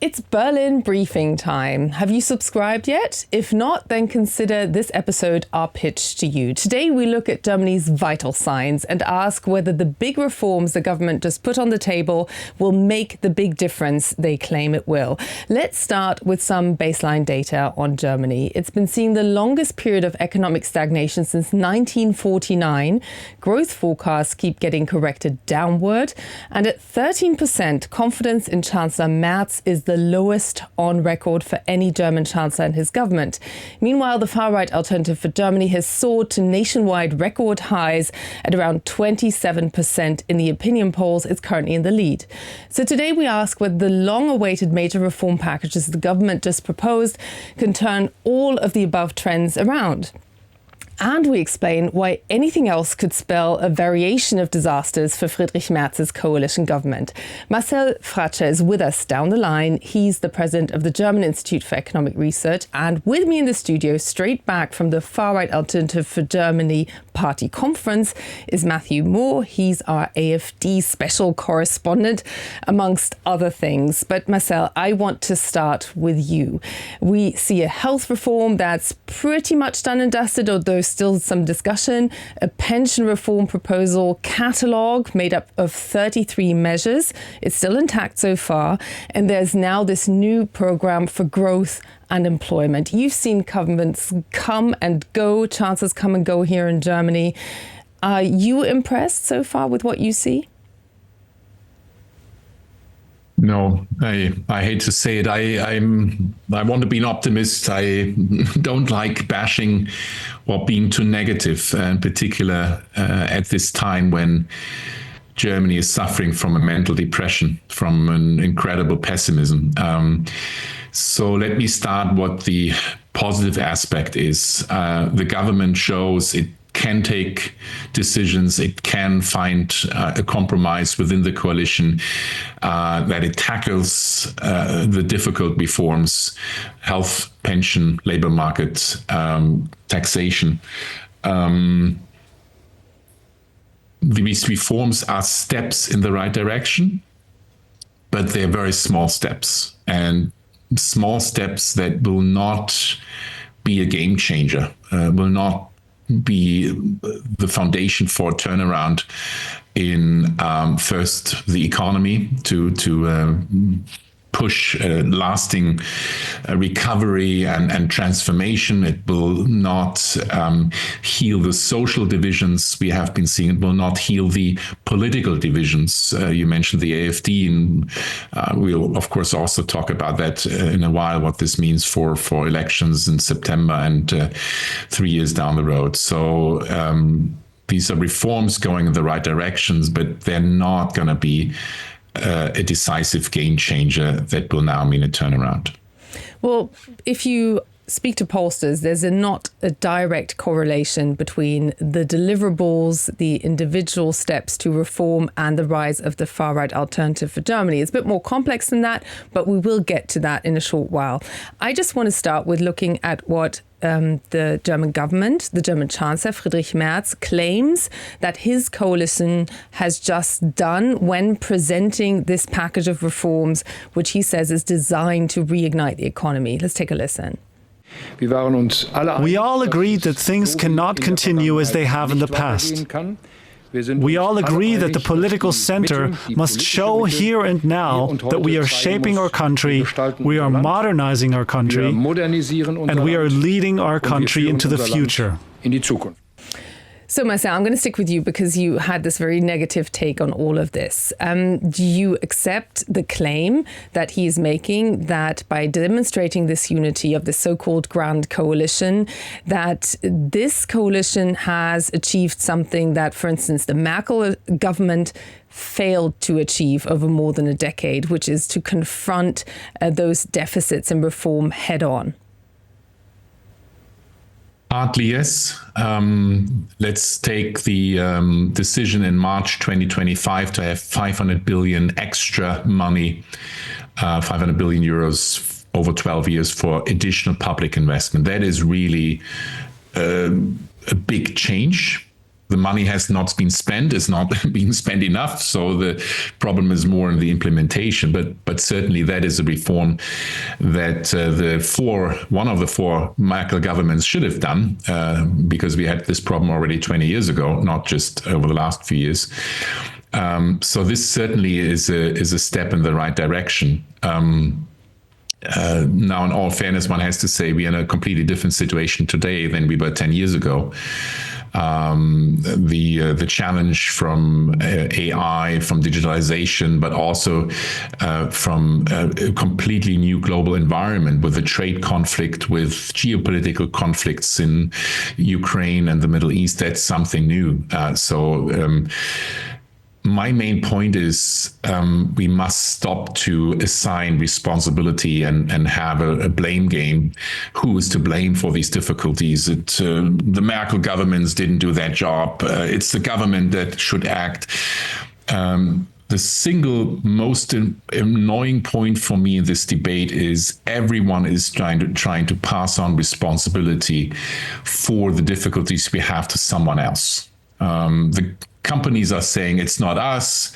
It's Berlin briefing time. Have you subscribed yet? If not, then consider this episode our pitch to you. Today we look at Germany's vital signs and ask whether the big reforms the government just put on the table will make the big difference they claim it will. Let's start with some baseline data on Germany. It's been seeing the longest period of economic stagnation since 1949. Growth forecasts keep getting corrected downward. And at 13%, confidence in Chancellor Merz is the lowest on record for any German chancellor and his government. Meanwhile, the far-right Alternative for Germany has soared to nationwide record highs at around 27% in the opinion polls. It's currently in the lead. So today we ask whether the long-awaited major reform packages the government just proposed can turn all of the above trends around. And we explain why anything else could spell a variation of disasters for Friedrich Merz's coalition government. Marcel Fratzscher is with us down the line. He's the president of the German Institute for Economic Research. And with me in the studio, straight back from the far-right Alternative for Germany party conference, is Matthew Moore. He's our AfD special correspondent, amongst other things. But Marcel, I want to start with you. We see a health reform that's pretty much done and dusted, although still some discussion, a pension reform proposal catalogue made up of 33 measures. It's still intact so far. And there's now this new programme for growth and employment. You've seen governments come and go, chancellors come and go here in Germany. Are you impressed so far with what you see? No, I hate to say it. I want to be an optimist. I don't like bashing or being too negative, in particular at this time when Germany is suffering from a mental depression, from an incredible pessimism. So let me start what the positive aspect is. The government shows it can take decisions, it can find a compromise within the coalition, that it tackles the difficult reforms, health, pension, labor market, taxation. These reforms are steps in the right direction, but they're very small steps, and small steps that will not be a game changer, will not be the foundation for a turnaround in first the economy to push lasting recovery and transformation. It will not heal the social divisions we have been seeing. It will not heal the political divisions. You mentioned the AfD, and we'll of course also talk about that in a while, what this means for elections in September and 3 years down the road. So these are reforms going in the right directions, but they're not going to be a decisive game changer that will now mean a turnaround. Well, if you speak to pollsters, there's not a direct correlation between the deliverables, the individual steps to reform, and the rise of the far-right Alternative for Germany. It's a bit more complex than that, but we will get to that in a short while. I just want to start with looking at what the German government, the German Chancellor Friedrich Merz, claims that his coalition has just done when presenting this package of reforms, which he says is designed to reignite the economy. Let's take a listen. We all agreed that things cannot continue as they have in the past. We all agree that the political center must show here and now that we are shaping our country, we are modernizing our country, and we are leading our country into the future. So, Marcel, I'm going to stick with you because you had this very negative take on all of this. Do you accept the claim that he is making that by demonstrating this unity of the so-called Grand Coalition, that this coalition has achieved something that, for instance, the Merkel government failed to achieve over more than a decade, which is to confront those deficits and reform head on? Partly, yes. Let's take the decision in March 2025 to have 500 billion extra money, 500 billion euros over 12 years for additional public investment. That is really a big change. the money has not been spent, it's not being spent enough. So the problem is more in the implementation. But certainly that is a reform that one of the four Merkel governments should have done, because we had this problem already 20 years ago, not just over the last few years. So this certainly is a step in the right direction. Now, in all fairness, one has to say we are in a completely different situation today than we were 10 years ago. The challenge from AI, from digitalization, but also from a completely new global environment with the trade conflict, with geopolitical conflicts in Ukraine and the Middle East, that's something new. My main point is we must stop to assign responsibility and have a blame game. Who is to blame for these difficulties? The Merkel governments didn't do their job. It's the government that should act. The single most annoying point for me in this debate is everyone is trying to pass on responsibility for the difficulties we have to someone else. The companies are saying it's not us.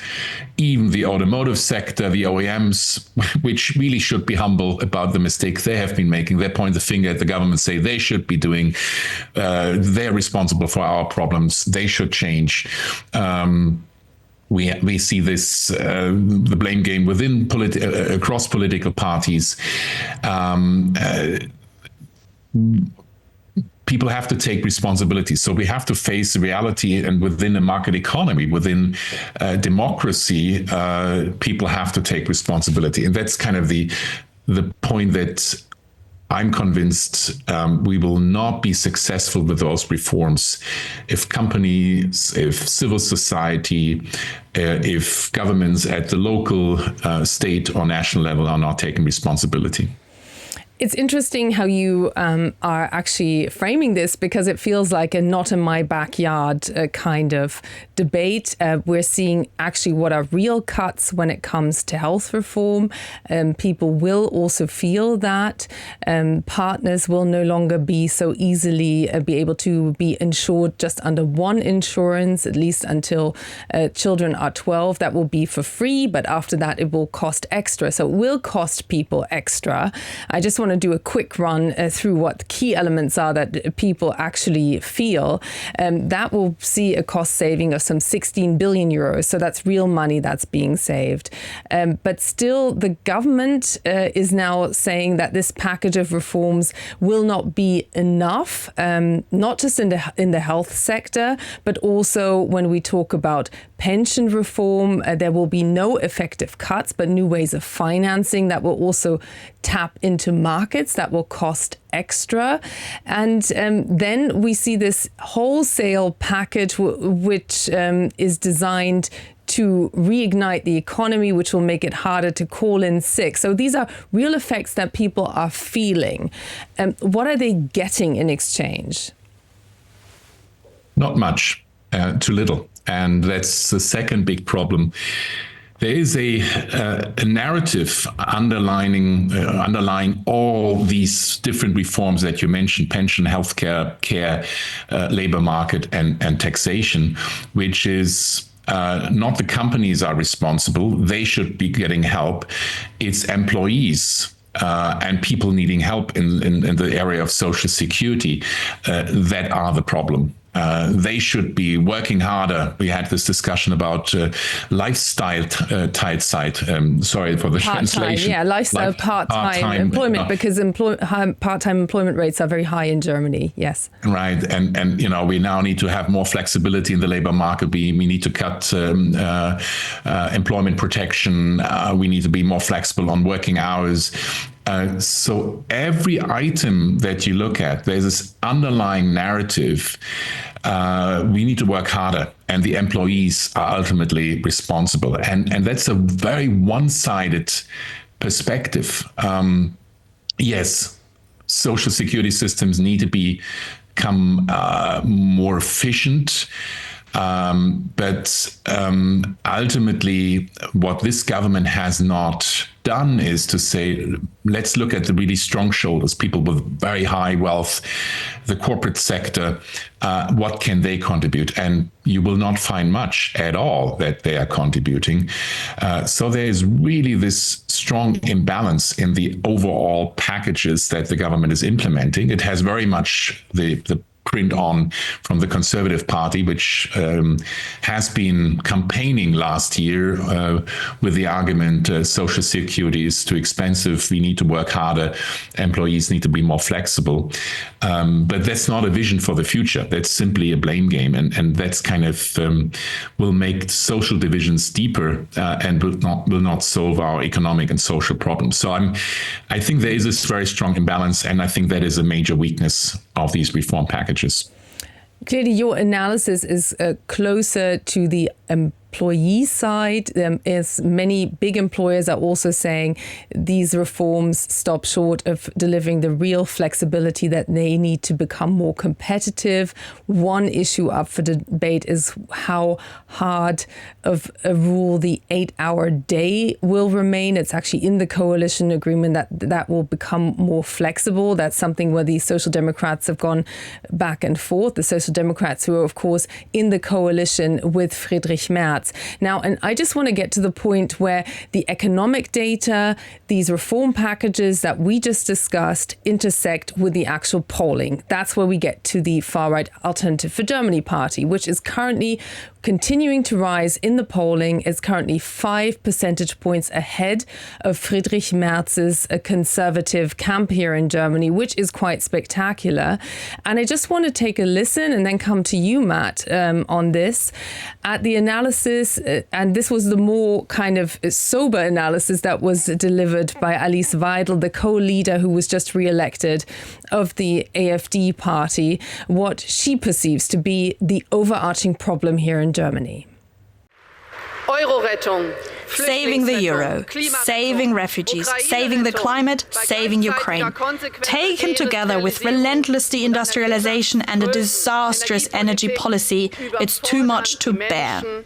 Even the automotive sector, the OEMs, which really should be humble about the mistakes they have been making, they point the finger at the government, say they should be doing, they're responsible for our problems, they should change. We see this, the blame game within across political parties. People have to take responsibility. So we have to face reality, and within a market economy, within democracy, people have to take responsibility. And that's kind of the point that I'm convinced we will not be successful with those reforms if companies, if civil society, if governments at the local, state or national level are not taking responsibility. It's interesting how you are actually framing this, because it feels like a not in my backyard kind of debate. We're seeing actually what are real cuts when it comes to health reform. People will also feel that partners will no longer be so easily be able to be insured just under one insurance, at least until children are 12. That will be for free, but after that it will cost extra. So it will cost people extra. I just want to do a quick run through what the key elements are that people actually feel. That will see a cost saving of some 16 billion euros. So that's real money that's being saved. But still, the government is now saying that this package of reforms will not be enough, not just in the health sector, but also when we talk about pension reform, there will be no effective cuts, but new ways of financing that will also tap into markets that will cost extra. And then we see this wholesale package, which is designed to reignite the economy, which will make it harder to call in sick. So these are real effects that people are feeling. What are they getting in exchange? Not much, too little. And that's the second big problem. There is a narrative underlying all these different reforms that you mentioned: pension, healthcare, care, labor market, and taxation, which is not the companies are responsible. They should be getting help. It's employees and people needing help in the area of social security that are the problem. They should be working harder. We had this discussion about lifestyle tight side. Sorry for the translation. Yeah, part-time employment, because part-time employment rates are very high in Germany. Yes. Right, and we now need to have more flexibility in the labor market. We need to cut employment protection. We need to be more flexible on working hours. So every item that you look at, there's this underlying narrative. We need to work harder, and the employees are ultimately responsible. And that's a very one-sided perspective. Yes, social security systems need to become more efficient. But ultimately, what this government has not done is to say, let's look at the really strong shoulders, people with very high wealth, the corporate sector, what can they contribute? And you will not find much at all that they are contributing. So there is really this strong imbalance in the overall packages that the government is implementing. It has very much the print on from the Conservative Party, which has been campaigning last year with the argument social security is too expensive, we need to work harder, employees need to be more flexible. But that's not a vision for the future. That's simply a blame game. And that's kind of will make social divisions deeper and will not solve our economic and social problems. So I think there is this very strong imbalance, and I think that is a major weakness of these reform packages. Clearly, your analysis is closer to the employee side, as many big employers are also saying these reforms stop short of delivering the real flexibility that they need to become more competitive. One issue up for debate is how hard of a rule the 8-hour day will remain. It's actually in the coalition agreement that will become more flexible. That's something where the Social Democrats have gone back and forth. The Social Democrats, who are, of course, in the coalition with Friedrich Merz. Now, and I just want to get to the point where the economic data, these reform packages that we just discussed, intersect with the actual polling. That's where we get to the far-right Alternative for Germany party, which is currently continuing to rise in the polling. It's currently 5 percentage points ahead of Friedrich Merz's conservative camp here in Germany, which is quite spectacular. And I just want to take a listen and then come to you, Matt, on this. At the analysis, and this was the more kind of sober analysis that was delivered by Alice Weidel, the co-leader who was just re-elected of the AfD party, what she perceives to be the overarching problem here in Germany. Saving the euro, saving refugees, saving the climate, saving Ukraine. Taken together with relentless deindustrialization and a disastrous energy policy, it's too much to bear.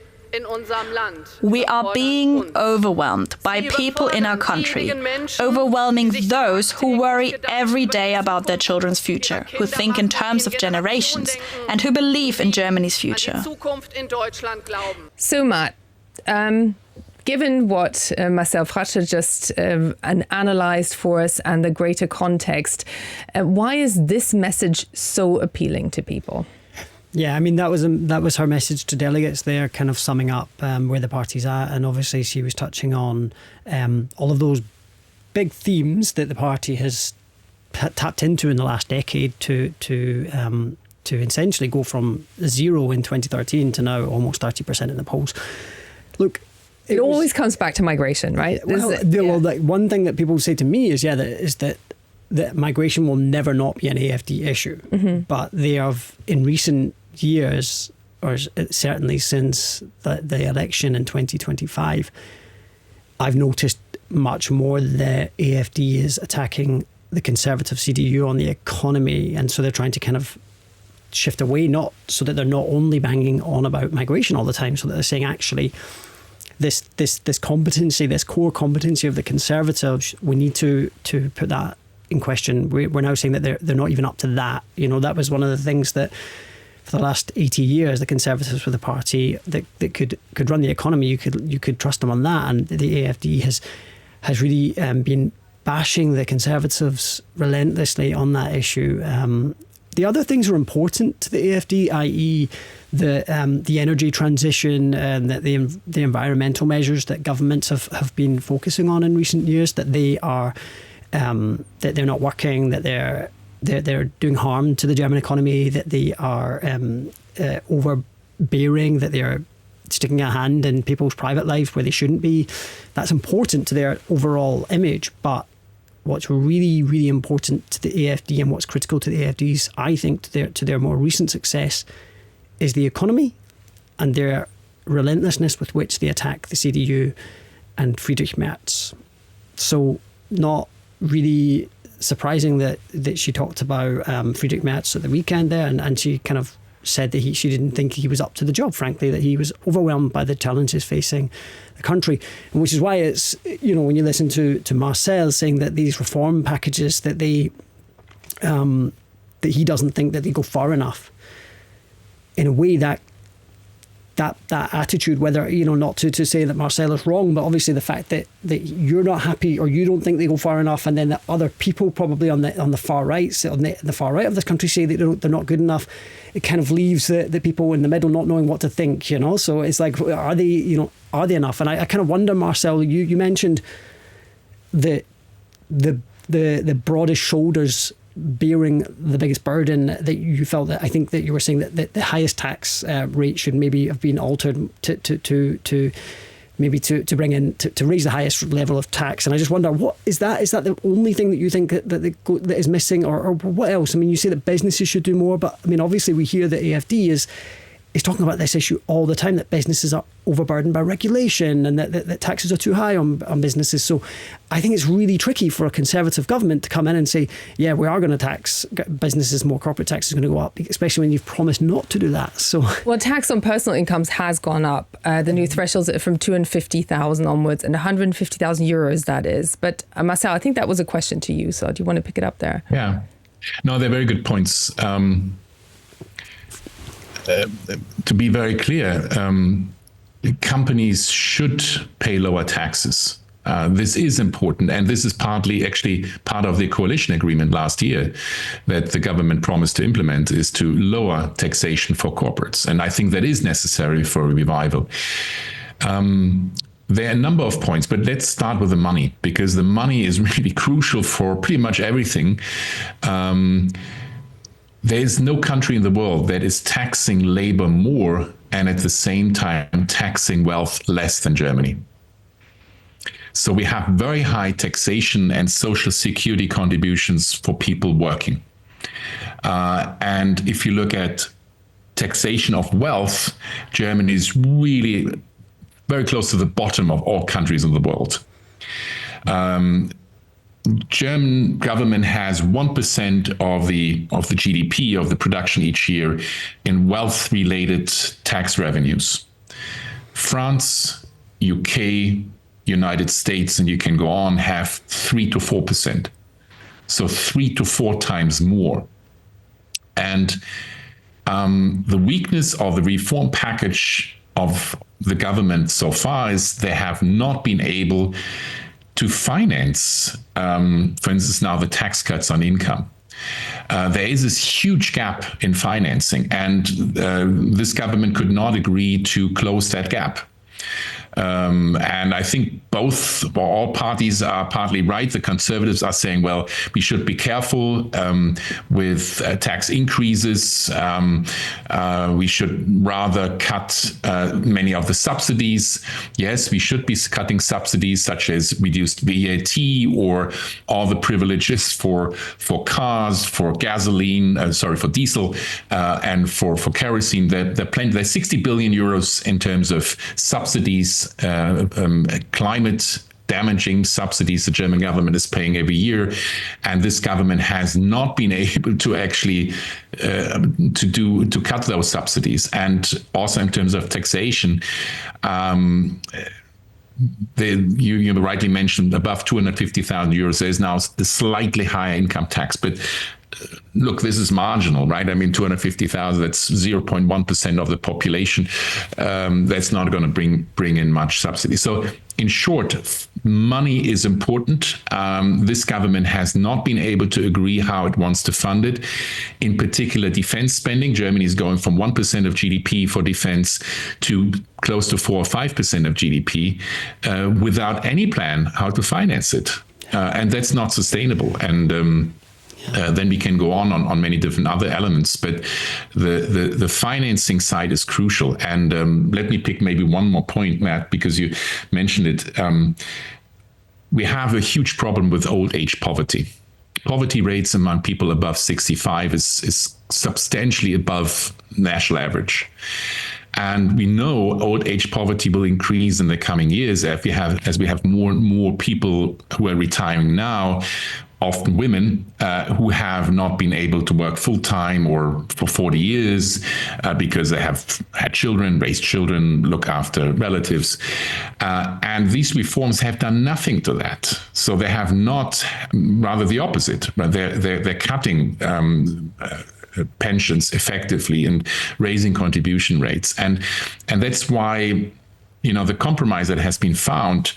We are being overwhelmed by people in our country, overwhelming those who worry every day about their children's future, who think in terms of generations, and who believe in Germany's future. So, Matt, given what Marcel Fratzscher just analysed for us and the greater context, why is this message so appealing to people? Yeah, I mean, that was her message to delegates there, kind of summing up where the party's at. And obviously she was touching on all of those big themes that the party has tapped into in the last decade to essentially go from 0 in 2013 to now almost 30% in the polls. Look, it always comes back to migration, right? Well, like one thing that people say to me is, that migration will never not be an AfD issue. Mm-hmm. But they have, in recent years, or certainly since the election in 2025, I've noticed much more that AfD is attacking the conservative CDU on the economy. And so they're trying to kind of shift away, not so that they're not only banging on about migration all the time, so that they're saying, actually, this competency, this core competency of the Conservatives, we need to put that in question. We're now saying that they're not even up to that. You know, that was one of the things that for the last 80 years, the Conservatives were the party that could run the economy. You could trust them on that. And the AfD has really been bashing the Conservatives relentlessly on that issue. The other things are important to the AfD, i.e. the energy transition and the environmental measures that governments have been focusing on in recent years, that they are that they're not working, that they're doing harm to the German economy, that they are overbearing, that they're sticking a hand in people's private lives where they shouldn't be. That's important to their overall image. But what's really, really important to the AfD and what's critical to the AfD's, I think, to their more recent success is the economy and their relentlessness with which they attack the CDU and Friedrich Merz. So not really surprising that she talked about Friedrich Merz at the weekend there, and she kind of said that she didn't think he was up to the job, frankly, that he was overwhelmed by the challenges facing the country. And which is why it's, when you listen to Marcel saying that these reform packages, that they that he doesn't think that they go far enough, in a way that attitude, whether, not to say that Marcel is wrong, but obviously the fact that you're not happy or you don't think they go far enough, and then that other people probably on the far right, on the far right of this country say that they're not good enough, it kind of leaves the people in the middle not knowing what to think, So it's like, are they enough? And I kind of wonder, Marcel, you mentioned the broadest shoulders bearing the biggest burden, that you felt that, I think that you were saying that the highest tax rate should maybe have been altered to bring in, to raise the highest level of tax. And I just wonder, what is that? Is that the only thing that you think that is missing, or what else? I mean, you say that businesses should do more, but I mean, obviously we hear that AfD is talking about this issue all the time, that businesses are overburdened by regulation and that taxes are too high on businesses. So I think it's really tricky for a Conservative government to come in and say, yeah, we are going to tax businesses more, corporate tax is going to go up, especially when you've promised not to do that. So, well, tax on personal incomes has gone up. The new thresholds are from 250,000 onwards, and 150,000 euros, that is. But Marcel, I think that was a question to you. So do you want to pick it up there? Yeah. No, they're very good points. To be very clear, companies should pay lower taxes. This is important, and this is actually part of the coalition agreement last year that the government promised to implement, is to lower taxation for corporates. And I think that is necessary for a revival. There are a number of points, but let's start with the money, because the money is really crucial for pretty much everything. There is no country in the world that is taxing labor more and at the same time taxing wealth less than Germany. So we have very high taxation and social security contributions for people working. And if you look at taxation of wealth, Germany is really very close to the bottom of all countries in the world. German government has 1% of the GDP, of the production each year, in wealth-related tax revenues. France, UK, United States, and you can go on, have 3 to 4%. So 3 to 4 times more. And the weakness of the reform package of the government so far is they have not been able to finance, for instance, now the tax cuts on income. There is this huge gap in financing, and this government could not agree to close that gap. And I think all parties are partly right. The Conservatives are saying, well, we should be careful with tax increases. We should rather cut many of the subsidies. Yes, we should be cutting subsidies such as reduced VAT or all the privileges for cars, for gasoline, for diesel, and for kerosene. There's 60 billion euros in terms of subsidies, climate damaging subsidies the German government is paying every year, and this government has not been able to actually to cut those subsidies. And also in terms of taxation, you rightly mentioned above 250,000 euros, there's now the slightly higher income tax, but look, this is marginal, right? I mean, 250,000, that's 0.1% of the population. That's not going to bring in much subsidy. So in short, money is important. This government has not been able to agree how it wants to fund it. In particular, defense spending. Germany is going from 1% of GDP for defense to close to 4 or 5% of GDP without any plan how to finance it. And that's not sustainable. And then we can go on many different other elements, but the financing side is crucial. And let me pick maybe one more point, Matt, because you mentioned it. We have a huge problem with old age poverty. Poverty rates among people above 65 is substantially above national average. And we know old age poverty will increase in the coming years as we have more and more people who are retiring now. often women who have not been able to work full time or for 40 years because they have had children, raised children, look after relatives. And these reforms have done nothing to that. So they have not, rather the opposite. They're cutting pensions effectively and raising contribution rates. And that's why, the compromise that has been found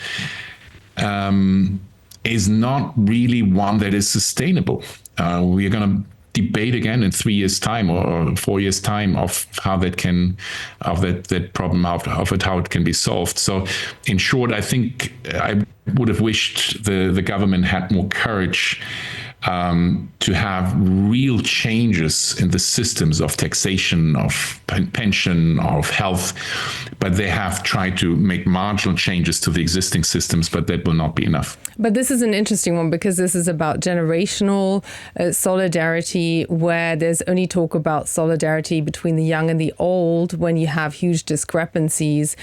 is not really one that is sustainable. We are going to debate again in 3 years' time or 4 years' time of how that problem, how it can be solved. So in short, I think I would have wished the government had more courage to have real changes in the systems of taxation, of pension, of health, but they have tried to make marginal changes to the existing systems, but that will not be enough. But this is an interesting one because this is about generational solidarity, where there's only talk about solidarity between the young and the old when you have huge discrepancies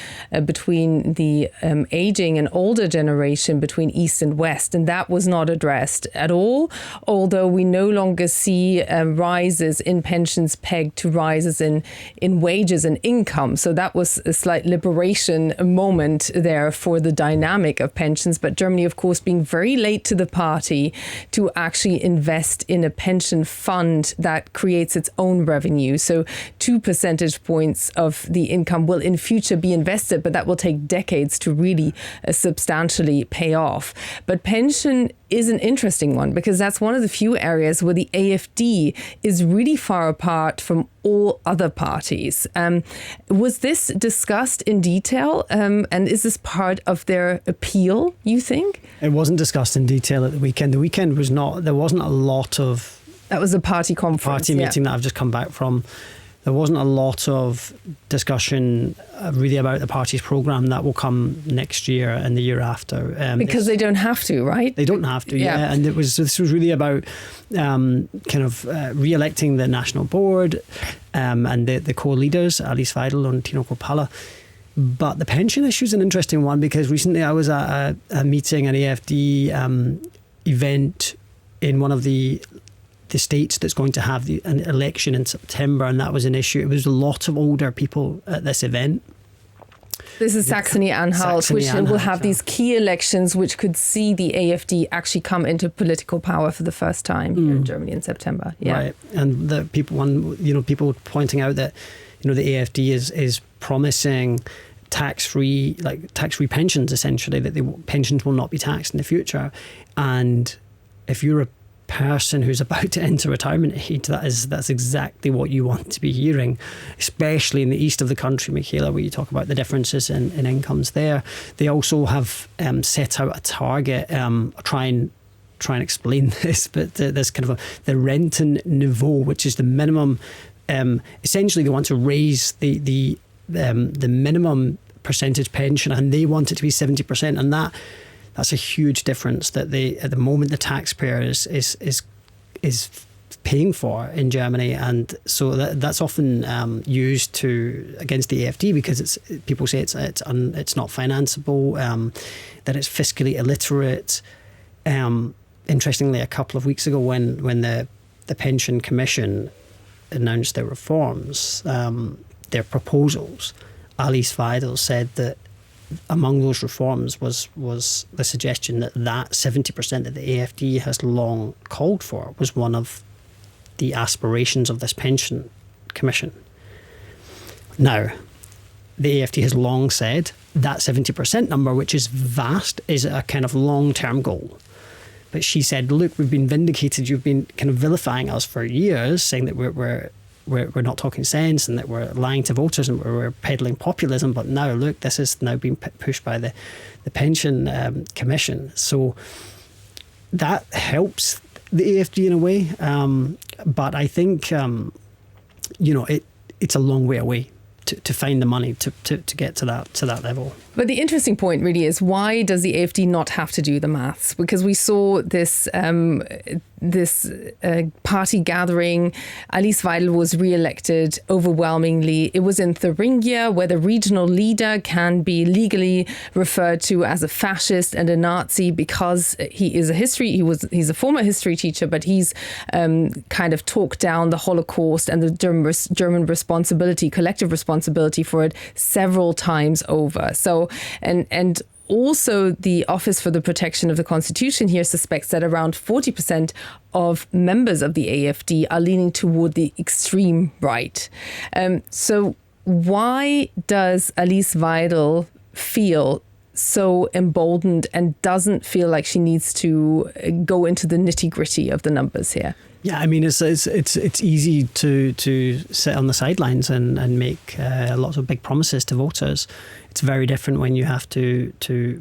between the aging and older generation, between East and West. And that was not addressed at all, although we no longer see rises in pensions pegged to rises in wages and income. So that was a slight liberation moment there for the dynamic of pensions. But Germany, of course, being very late to the party to actually invest in a pension fund that creates its own revenue. So 2 percentage points of the income will in future be invested, but that will take decades to really substantially pay off. But pension is an interesting one because that's one of the few areas where the AfD is really far apart from all other parties. Was this discussed in detail? And is this part of their appeal, you think? It wasn't discussed in detail at the weekend. The weekend was not, there wasn't a lot of... That was a party conference. Meeting that I've just come back from. There wasn't a lot of discussion really about the party's programme that will come next year and the year after. Because they don't have to, right? They don't have to, yeah. And this was really about re-electing the national board and the core leaders, Alice Weidel and Tino Kropala. But the pension issue is an interesting one because recently I was at a meeting, an AfD event in one of the states that's going to have an election in September, and that was an issue. It was a lot of older people at this event. This is Saxony-Anhalt, which will have these key elections which could see the AfD actually come into political power for the first time here in Germany in September. Yeah. Right. And the people pointing out that, the AfD is promising tax-free pensions, essentially, that pensions will not be taxed in the future. And if you're a person who's about to enter retirement age, that's exactly what you want to be hearing, especially in the east of the country, Michaela, where you talk about the differences in incomes there. They also have set out a target, try and explain this, but there's kind of the Renten niveau, which is the minimum. Essentially, they want to raise the minimum percentage pension, and they want it to be 70%, and that's a huge difference that at the moment the taxpayer is paying for in Germany, and so that's often used against the AfD because people say it's not financeable, that it's fiscally illiterate. Interestingly, a couple of weeks ago, when the Pension Commission announced their reforms, their proposals, Alice Weidel said that among those reforms was the suggestion that 70% that the AfD has long called for was one of the aspirations of this pension commission. Now, the AfD has long said that 70% number, which is vast, is a kind of long-term goal. But she said, look, we've been vindicated. You've been kind of vilifying us for years, saying that we're not talking sense and that we're lying to voters and we're peddling populism. But now, look, this is now being pushed by the Pension Commission. So that helps the AfD in a way. But I think, it's a long way away to find the money to get to that level. But the interesting point really is, why does the AfD not have to do the maths? Because we saw this this party gathering. Alice Weidel was re-elected overwhelmingly. It was in Thuringia, where the regional leader can be legally referred to as a fascist and a Nazi because he's a former history teacher, but he's kind of talked down the Holocaust and the German responsibility, collective responsibility for it several times over. So, and also, the Office for the Protection of the Constitution here suspects that around 40% of members of the AfD are leaning toward the extreme right. So why does Alice Weidel feel so emboldened and doesn't feel like she needs to go into the nitty-gritty of the numbers here? Yeah, I mean, it's easy to sit on the sidelines and make lots of big promises to voters. It's very different when you have to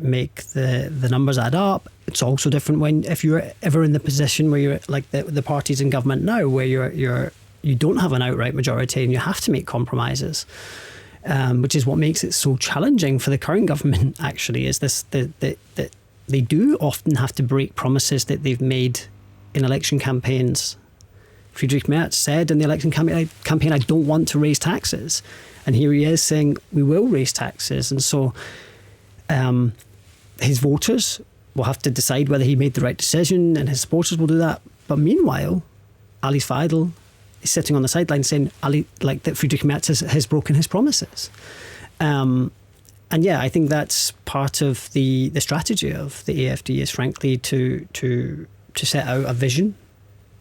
make the numbers add up. It's also different if you're ever in the position where you're like the parties in government now, where you don't have an outright majority and you have to make compromises. Which is what makes it so challenging for the current government. Actually, is this that they do often have to break promises that they've made in election campaigns. Friedrich Merz said in the election campaign, I don't want to raise taxes. And here he is saying, we will raise taxes. And so his voters will have to decide whether he made the right decision, and his supporters will do that. But meanwhile, Alice Weidel is sitting on the sidelines saying, that Friedrich Merz has broken his promises. And yeah, I think that's part of the strategy of the AfD is frankly to set out a vision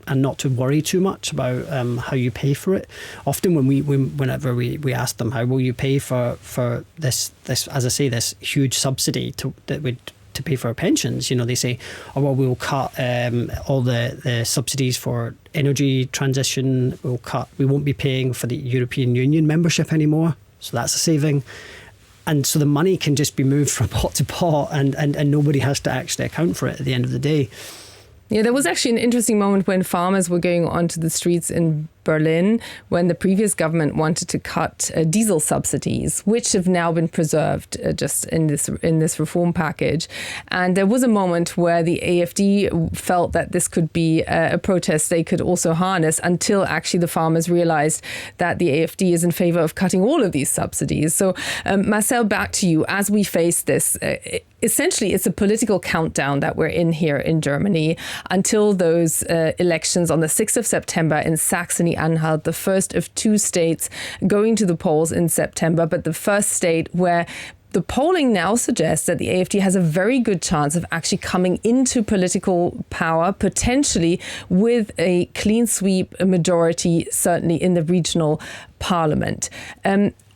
and not to worry too much about how you pay for it. Often whenever we ask them, how will you pay for this, as I say, this huge subsidy to pay for our pensions, they say, oh, well, we'll cut all the subsidies for energy transition. We won't be paying for the European Union membership anymore. So that's a saving. And so the money can just be moved from pot to pot and nobody has to actually account for it at the end of the day. Yeah, there was actually an interesting moment when farmers were going onto the streets in Berlin when the previous government wanted to cut diesel subsidies, which have now been preserved just in this reform package. And there was a moment where the AfD felt that this could be a protest they could also harness, until actually the farmers realized that the AfD is in favor of cutting all of these subsidies. So Marcel, back to you. As we face this, essentially, it's a political countdown that we're in here in Germany until those elections on the 6th of September in Saxony-Anhalt, the first of two states going to the polls in September, but the first state where the polling now suggests that the AfD has a very good chance of actually coming into political power, potentially with a clean sweep majority, certainly in the regional parliament.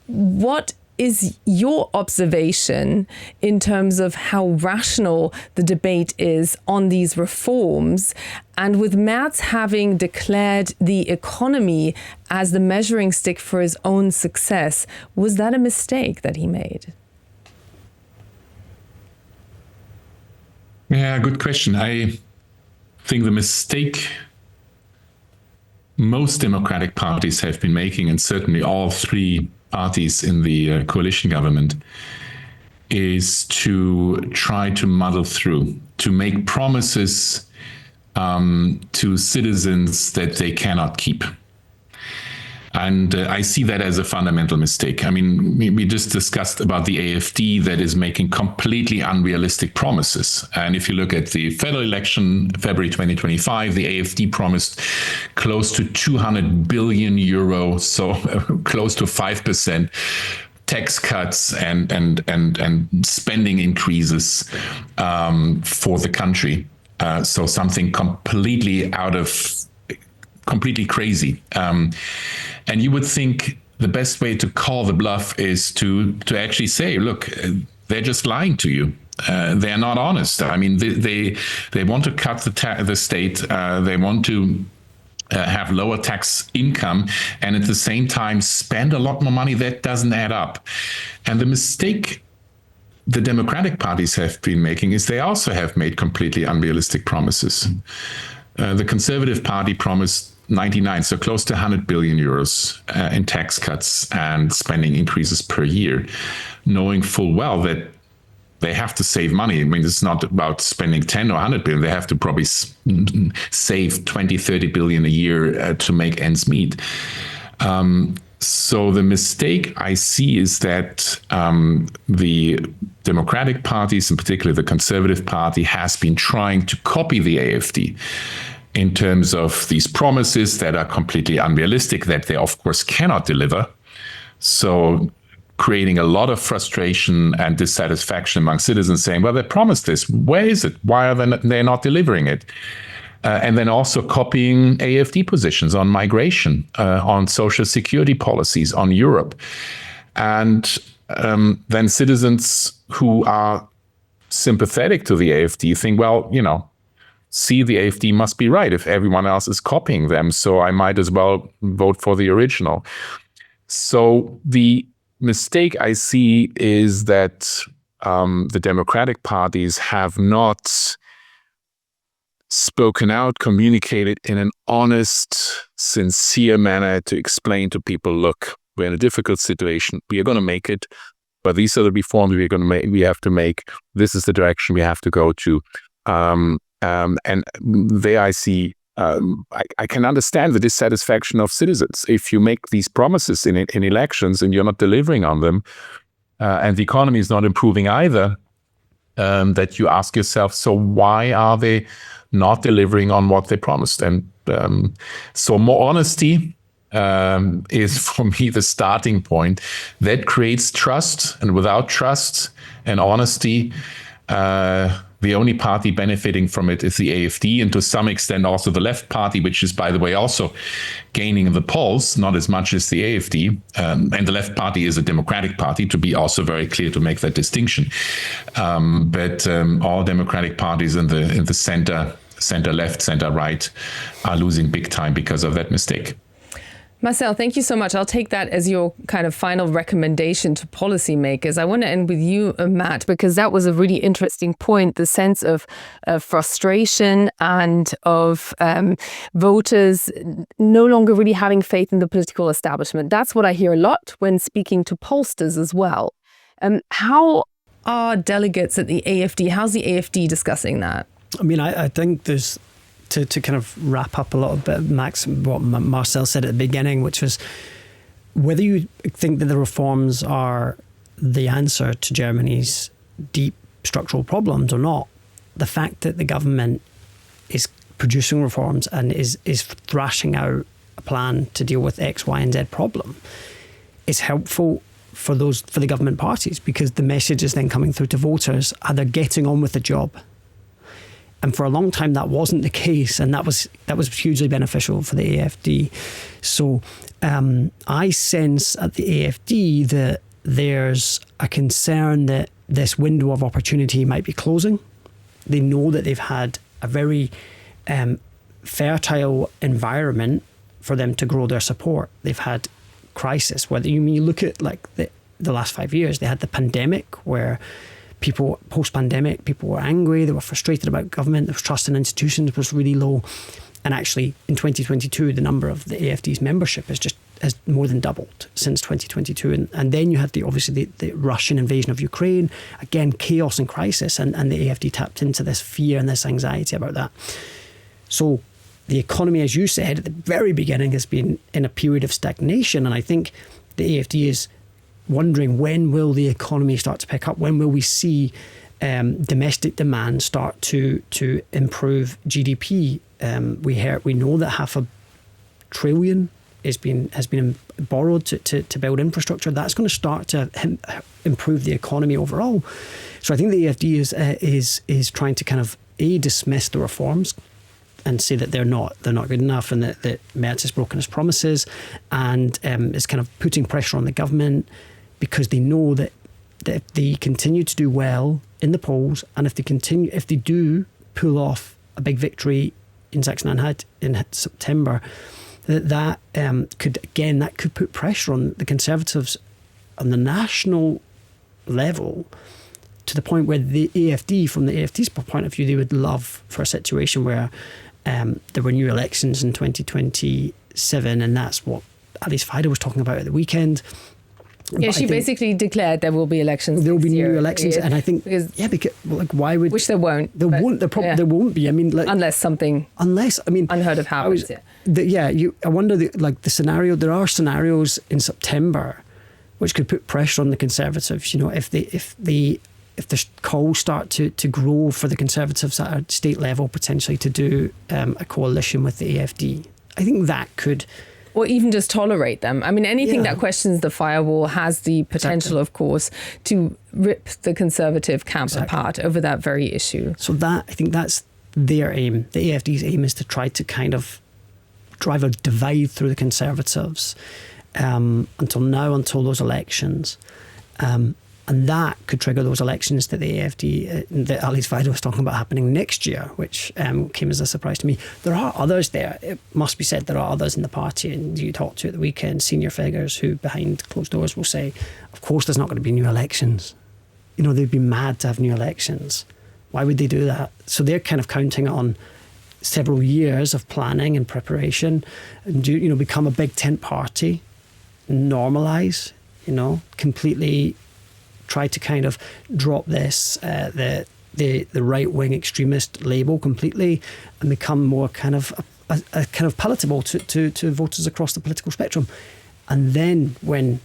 What is your observation in terms of how rational the debate is on these reforms? And with Merz having declared the economy as the measuring stick for his own success, was that a mistake that he made? Yeah, good question. I think the mistake most democratic parties have been making, and certainly all three parties in the coalition government, is to try to muddle through, to make promises to citizens that they cannot keep. And I see that as a fundamental mistake. I mean, we just discussed about the AfD that is making completely unrealistic promises. And if you look at the federal election, February 2025, the AfD promised close to 200 billion euro, so close to 5% tax cuts and spending increases for the country. So something completely crazy. And you would think the best way to call the bluff is to actually say, look, they're just lying to you. They're not honest. I mean, they want to cut the state. They want to have lower tax income, and at the same time spend a lot more money. That doesn't add up. And the mistake the democratic parties have been making is they also have made completely unrealistic promises. The Conservative Party promised 99, so close to 100 billion euros in tax cuts and spending increases per year, knowing full well that they have to save money. I mean, it's not about spending 10 or 100 billion. They have to probably save 20, 30 billion a year to make ends meet. So the mistake I see is that the Democratic parties, in particular the Conservative Party, has been trying to copy the AfD in terms of these promises that are completely unrealistic, that they, of course, cannot deliver. So creating a lot of frustration and dissatisfaction among citizens saying, well, they promised this. Where is it? Why are they not delivering it? And then also copying AfD positions on migration, on social security policies, on Europe. And then citizens who are sympathetic to the AfD think, well, see, the AfD must be right if everyone else is copying them, so I might as well vote for the original. So the mistake I see is that the Democratic parties have not spoken out, communicated in an honest, sincere manner to explain to people, look, we're in a difficult situation. We are going to make it, but these are the reforms we have to make. This is the direction we have to go to. And there I see, I can understand the dissatisfaction of citizens. If you make these promises in elections and you're not delivering on them, and the economy is not improving either, that you ask yourself, so why are they not delivering on what they promised? And so more honesty is, for me, the starting point. That creates trust, and without trust and honesty, the only party benefiting from it is the AfD, and to some extent also the Left Party, which is, by the way, also gaining in the polls, not as much as the AfD. And the Left Party is a democratic party, to be also very clear, to make that distinction. But all democratic parties in the center left, center right are losing big time because of that mistake. Marcel, thank you so much. I'll take that as your kind of final recommendation to policymakers. I want to end with you, Matt, because that was a really interesting point, the sense of frustration and of voters no longer really having faith in the political establishment. That's what I hear a lot when speaking to pollsters as well. How are delegates at the AfD, how's the AfD discussing that? I mean, I think there's, to kind of wrap up a little bit, Max, what Marcel said at the beginning, which was whether you think that the reforms are the answer to Germany's deep structural problems or not, the fact that the government is producing reforms and is thrashing out a plan to deal with X, Y, and Z problem is helpful for the government parties, because the message is then coming through to voters, are they getting on with the job? And for a long time, that wasn't the case, and that was hugely beneficial for the AfD. So I sense at the AfD that there's a concern that this window of opportunity might be closing. They know that they've had a very fertile environment for them to grow their support. They've had crisis. Whether you look at like the last 5 years, they had the pandemic where post-pandemic, people were angry, they were frustrated about government, their trust in institutions was really low. And actually, in 2022, the number of the AfD's membership has more than doubled since 2022. And then you had the Russian invasion of Ukraine, again, chaos and crisis, and the AfD tapped into this fear and this anxiety about that. So the economy, as you said, at the very beginning has been in a period of stagnation. And I think the AfD is wondering, when will the economy start to pick up? When will we see domestic demand start to improve GDP? We know that $500 billion has been borrowed to build infrastructure. That's going to start to improve the economy overall. So I think the AfD is trying to kind of dismiss the reforms and say that they're not good enough, and that Merz has broken his promises, and is kind of putting pressure on the government, because they know that if they continue to do well in the polls, and if they do pull off a big victory in Sachsen-Anhalt in September, that could put pressure on the Conservatives on the national level, to the point where the AfD, from the AfD's point of view, they would love for a situation where there were new elections in 2027, and that's what Alice Weidel was talking about at the weekend. Yeah, she basically declared there will be elections. There will be new elections, and I think why would which there won't. There won't. There won't be. I mean, unless unheard of happens. I wonder the scenario. There are scenarios in September which could put pressure on the Conservatives. If the calls start to grow for the Conservatives at a state level, potentially to do a coalition with the AfD, I think that could. Or even just tolerate them. I mean, anything that questions the firewall has the potential, of course, to rip the Conservative camp apart over that very issue. So I think that's their aim. The AfD's aim is to try to kind of drive a divide through the Conservatives until those elections. And that could trigger those elections that the AfD, that Alice Weidel was talking about happening next year, which came as a surprise to me. There are others there. It must be said there are others in the party, and you talk to at the weekend senior figures who behind closed doors will say, of course there's not going to be new elections. They'd be mad to have new elections. Why would they do that? So they're kind of counting on several years of planning and preparation and become a big tent party, normalise, completely try to kind of drop this the right-wing extremist label completely and become more kind of a kind of palatable to voters across the political spectrum, and then win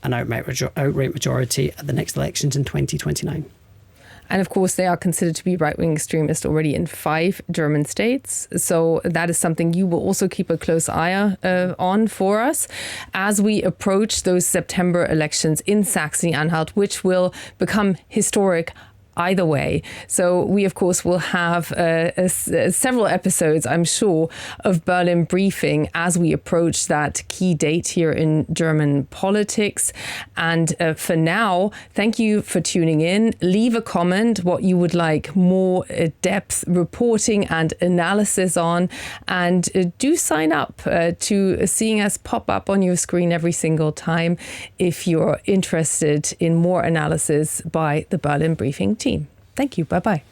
an outright majority at the next elections in 2029. And of course, they are considered to be right-wing extremists already in 5 German states. So that is something you will also keep a close eye on for us as we approach those September elections in Saxony-Anhalt, which will become historic either way. So we, of course, will have several episodes, I'm sure, of Berlin Briefing as we approach that key date here in German politics. And for now, thank you for tuning in. Leave a comment what you would like more depth reporting and analysis on. And do sign up to seeing us pop up on your screen every single time if you're interested in more analysis by the Berlin Briefing team. Thank you. Bye-bye.